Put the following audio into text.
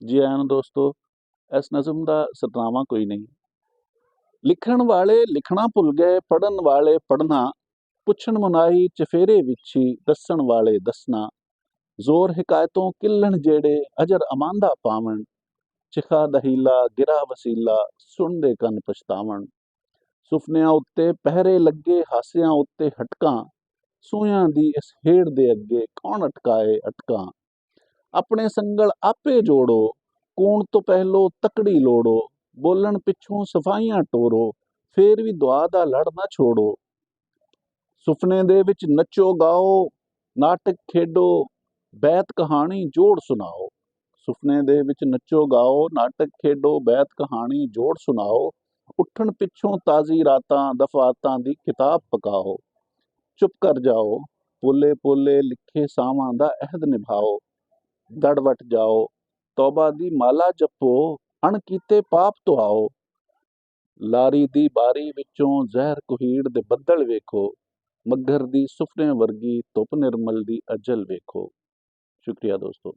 ਜੀ ਆਇਆਂ ਨੂੰ ਦੋਸਤੋ। ਇਸ ਨਜ਼ਮ ਦਾ ਸਰਨਾਮਾ ਕੋਈ ਨਹੀਂ। ਲਿਖਣ ਵਾਲੇ ਲਿਖਣਾ ਭੁੱਲ ਗਏ, ਪੜ੍ਹਨ ਵਾਲੇ ਪੜ੍ਹਨਾ, ਪੁੱਛਣ ਮੁਨਾਈ ਚਫੇਰੇ ਵਿਛੀ, ਦੱਸਣ ਵਾਲੇ ਦੱਸਣਾ। ਜ਼ੋਰ ਹਕਾਇਤੋਂ ਕਿੱਲਣ ਜਿਹੜੇ ਅਜਰ ਅਮਾਂਦਾ ਪਾਵਣ, ਚਿਖਾ ਦਹੀਲਾ ਗਿਰਾ ਵਸੀਲਾ, ਸੁਣਦੇ ਕੰਨ ਪਛਤਾਵਣ। ਸੁਫਨਿਆਂ ਉੱਤੇ ਪਹਿਰੇ ਲੱਗੇ, ਹਾਸਿਆਂ ਉੱਤੇ ਹਟਕਾਂ, ਸੂਆਂ ਦੀ ਇਸ ਹੇੜ ਦੇ ਅੱਗੇ ਕੌਣ ਅਟਕਾਏ ਅਟਕਾਂ। ਆਪਣੇ ਸੰਗਲ ਆਪੇ ਜੋੜੋ, ਕੂਣ ਤੋਂ ਪਹਿਲੋਂ ਤਕੜੀ ਲੋੜੋ, ਬੋਲਣ ਪਿੱਛੋਂ ਸਫਾਈਆਂ ਟੋਰੋ, ਫੇਰ ਵੀ ਦੁਆ ਦਾ ਲੜ ਨਾ ਛੋੜੋ। ਸੁਪਨੇ ਦੇ ਵਿੱਚ ਨੱਚੋ ਗਾਓ, ਨਾਟਕ ਖੇਡੋ, ਬੈਤ ਕਹਾਣੀ ਜੋੜ ਸੁਣਾਓ। ਸੁਪਨੇ ਦੇ ਵਿੱਚ ਨੱਚੋ ਗਾਓ, ਨਾਟਕ ਖੇਡੋ, ਬੈਤ ਕਹਾਣੀ ਜੋੜ ਸੁਣਾਓ। ਉੱਠਣ ਪਿੱਛੋਂ ਤਾਜ਼ੀ ਰਾਤਾਂ ਦਫਾਤਾਂ ਦੀ ਕਿਤਾਬ ਪਕਾਓ। ਚੁੱਪ ਕਰ ਜਾਓ, ਪੋਲੇ ਪੋਲੇ ਲਿਖੇ ਸਾਵਾਂ ਦਾ ਅਹਿਦ ਨਿਭਾਓ। ਦੜ ਵਟ ਜਾਓ, ਤੌਬਾ ਦੀ ਮਾਲਾ ਜਪੋ, ਅਣ ਕੀਤੇ ਪਾਪ ਧੁਆਓ। ਲਾਰੀ ਦੀ ਬਾਰੀ ਵਿੱਚੋਂ ਜ਼ਹਿਰ ਕੁਹੀੜ ਦੇ ਬੱਦਲ ਵੇਖੋ, ਮੱਘਰ ਦੀ ਸੁਫਨੇ ਵਰਗੀ ਧੁੱਪ ਨਿਰਮਲ ਦੀ ਅਜਲ ਵੇਖੋ। ਸ਼ੁਕਰੀਆ ਦੋਸਤੋ।